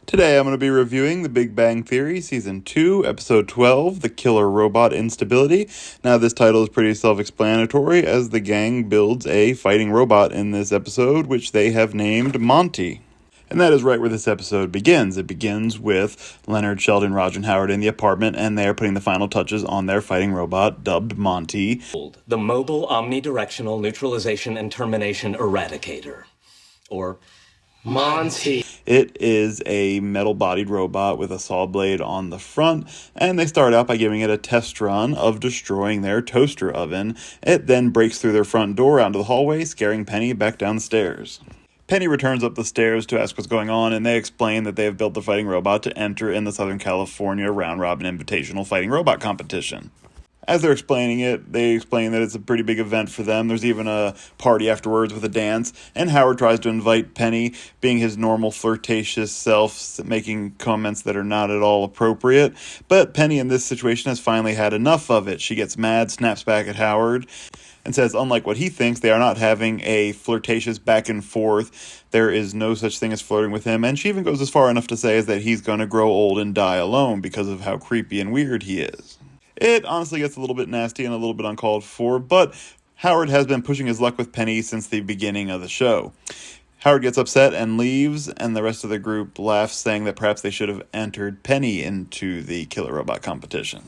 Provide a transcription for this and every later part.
Today I'm going to be reviewing The Big Bang Theory Season 2, Episode 12, The Killer Robot Instability. Now this title is pretty self-explanatory as the gang builds a fighting robot in this episode, which they have named Monty. And that is right where this episode begins. It begins with Leonard, Sheldon, Raj, and Howard in the apartment, and they are putting the final touches on their fighting robot, dubbed Monty. The Mobile Omnidirectional Neutralization and Termination Eradicator. Or Monty. It is a metal-bodied robot with a saw blade on the front, and they start out by giving it a test run of destroying their toaster oven. It then breaks through their front door onto the hallway, scaring Penny back down the stairs. Penny returns up the stairs to ask what's going on, and they explain that they have built the fighting robot to enter in the Southern California round-robin invitational fighting robot competition. As they're explaining it, they explain that it's a pretty big event for them. There's even a party afterwards with a dance, and Howard tries to invite Penny, being his normal flirtatious self, making comments that are not at all appropriate. But Penny in this situation has finally had enough of it. She gets mad, snaps back at Howard, and says, unlike what he thinks, they are not having a flirtatious back and forth. There is no such thing as flirting with him, and she even goes as far enough to say is that he's going to grow old and die alone because of how creepy and weird he is. It honestly gets a little bit nasty and a little bit uncalled for, but Howard has been pushing his luck with Penny since the beginning of the show. Howard gets upset and leaves, and the rest of the group laughs, saying that perhaps they should have entered Penny into the killer robot competition.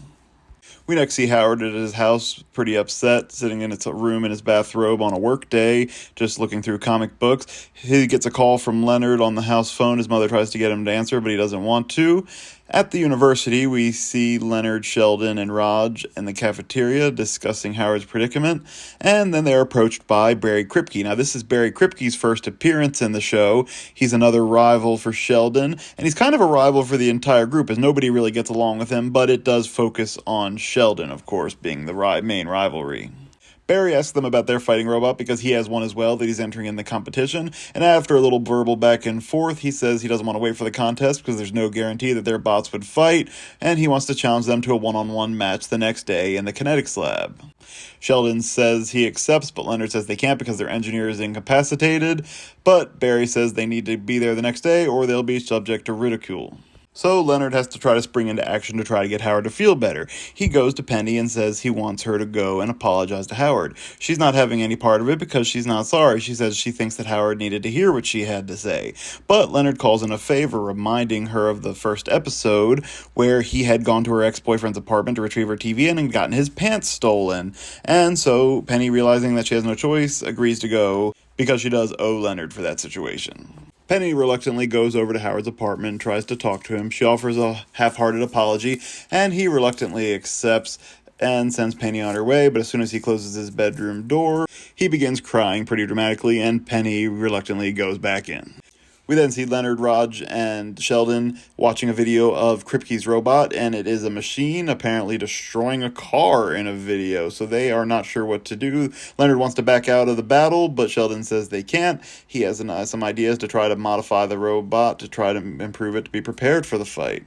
We next see Howard at his house, pretty upset, sitting in his room in his bathrobe on a work day, just looking through comic books. He gets a call from Leonard on the house phone. His mother tries to get him to answer, but he doesn't want to. At the university, we see Leonard, Sheldon, and Raj in the cafeteria discussing Howard's predicament, and then they're approached by Barry Kripke. Now, this is Barry Kripke's first appearance in the show. He's another rival for Sheldon, and he's kind of a rival for the entire group, as nobody really gets along with him, but it does focus on Sheldon, of course, being the main rivalry. Barry asks them about their fighting robot because he has one as well that he's entering in the competition, and after a little verbal back and forth, he says he doesn't want to wait for the contest because there's no guarantee that their bots would fight, and he wants to challenge them to a one-on-one match the next day in the kinetics lab. Sheldon says he accepts, but Leonard says they can't because their engineer is incapacitated, but Barry says they need to be there the next day or they'll be subject to ridicule. So Leonard has to try to spring into action to try to get Howard to feel better. He goes to Penny and says he wants her to go and apologize to Howard. She's not having any part of it because she's not sorry. She says she thinks that Howard needed to hear what she had to say. But Leonard calls in a favor, reminding her of the first episode where he had gone to her ex-boyfriend's apartment to retrieve her TV and had gotten his pants stolen. And so Penny, realizing that she has no choice, agrees to go because she does owe Leonard for that situation. Penny reluctantly goes over to Howard's apartment and tries to talk to him. She offers a half-hearted apology, and he reluctantly accepts and sends Penny on her way, but as soon as he closes his bedroom door, he begins crying pretty dramatically, and Penny reluctantly goes back in. We then see Leonard, Raj, and Sheldon watching a video of Kripke's robot, and it is a machine apparently destroying a car in a video, so they are not sure what to do. Leonard wants to back out of the battle, but Sheldon says they can't. He has some ideas to try to modify the robot to try to improve it to be prepared for the fight.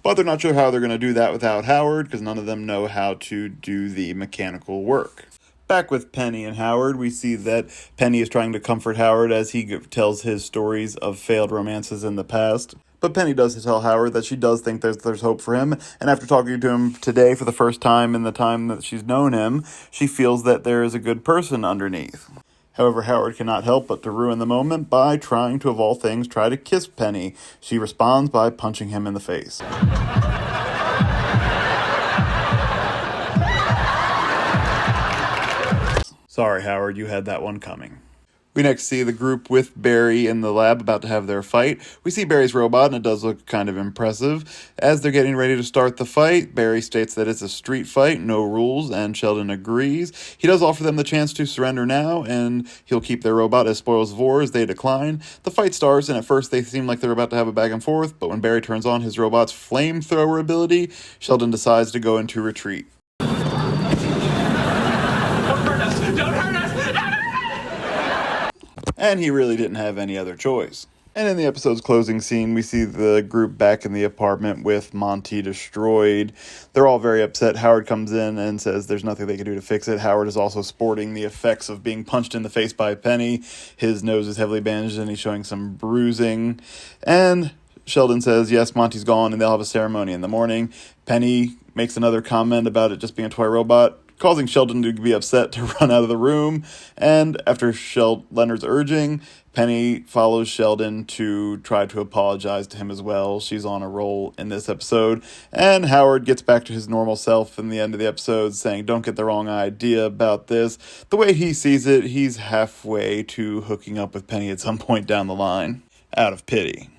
But they're not sure how they're going to do that without Howard, because none of them know how to do the mechanical work. Back with Penny and Howard, we see that Penny is trying to comfort Howard as he tells his stories of failed romances in the past. But Penny does tell Howard that she does think there's hope for him, and after talking to him today for the first time in the time that she's known him, she feels that there is a good person underneath. However, Howard cannot help but to ruin the moment by trying to, of all things, try to kiss Penny. She responds by punching him in the face. Sorry, Howard, you had that one coming. We next see the group with Barry in the lab about to have their fight. We see Barry's robot, and it does look kind of impressive. As they're getting ready to start the fight, Barry states that it's a street fight, no rules, and Sheldon agrees. He does offer them the chance to surrender now, and he'll keep their robot as spoils of war as they decline. The fight starts, and at first they seem like they're about to have a back and forth, but when Barry turns on his robot's flamethrower ability, Sheldon decides to go into retreat. And he really didn't have any other choice. And in the episode's closing scene, we see the group back in the apartment with Monty destroyed. They're all very upset. Howard comes in and says there's nothing they can do to fix it. Howard is also sporting the effects of being punched in the face by Penny. His nose is heavily bandaged and he's showing some bruising. And Sheldon says, yes, Monty's gone, and they'll have a ceremony in the morning. Penny makes another comment about it just being a toy robot, causing Sheldon to be upset to run out of the room. And after Leonard's urging, Penny follows Sheldon to try to apologize to him as well. She's on a roll in this episode. And Howard gets back to his normal self in the end of the episode, saying, don't get the wrong idea about this. The way he sees it, he's halfway to hooking up with Penny at some point down the line, out of pity.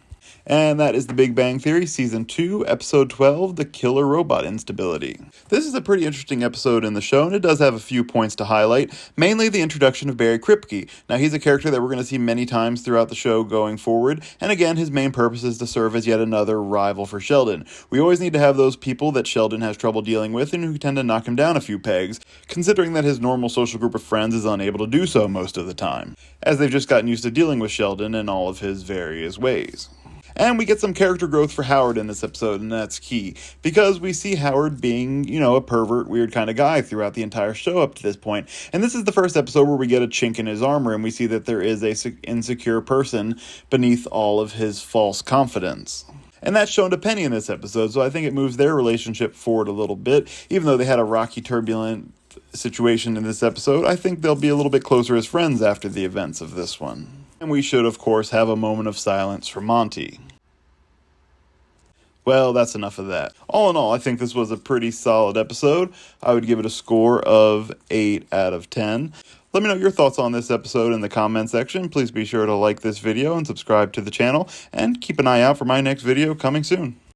And that is The Big Bang Theory, Season 2, Episode 12, The Killer Robot Instability. This is a pretty interesting episode in the show, and it does have a few points to highlight, mainly the introduction of Barry Kripke. Now, he's a character that we're going to see many times throughout the show going forward, and again, his main purpose is to serve as yet another rival for Sheldon. We always need to have those people that Sheldon has trouble dealing with and who tend to knock him down a few pegs, considering that his normal social group of friends is unable to do so most of the time, as they've just gotten used to dealing with Sheldon in all of his various ways. And we get some character growth for Howard in this episode, and that's key, because we see Howard being, a pervert, weird kind of guy throughout the entire show up to this point. And this is the first episode where we get a chink in his armor, and we see that there is a insecure person beneath all of his false confidence. And that's shown to Penny in this episode, so I think it moves their relationship forward a little bit. Even though they had a rocky, turbulent situation in this episode, I think they'll be a little bit closer as friends after the events of this one. And we should, of course, have a moment of silence for Monty. Well, that's enough of that. All in all, I think this was a pretty solid episode. I would give it a score of 8 out of 10. Let me know your thoughts on this episode in the comment section. Please be sure to like this video and subscribe to the channel, and keep an eye out for my next video coming soon.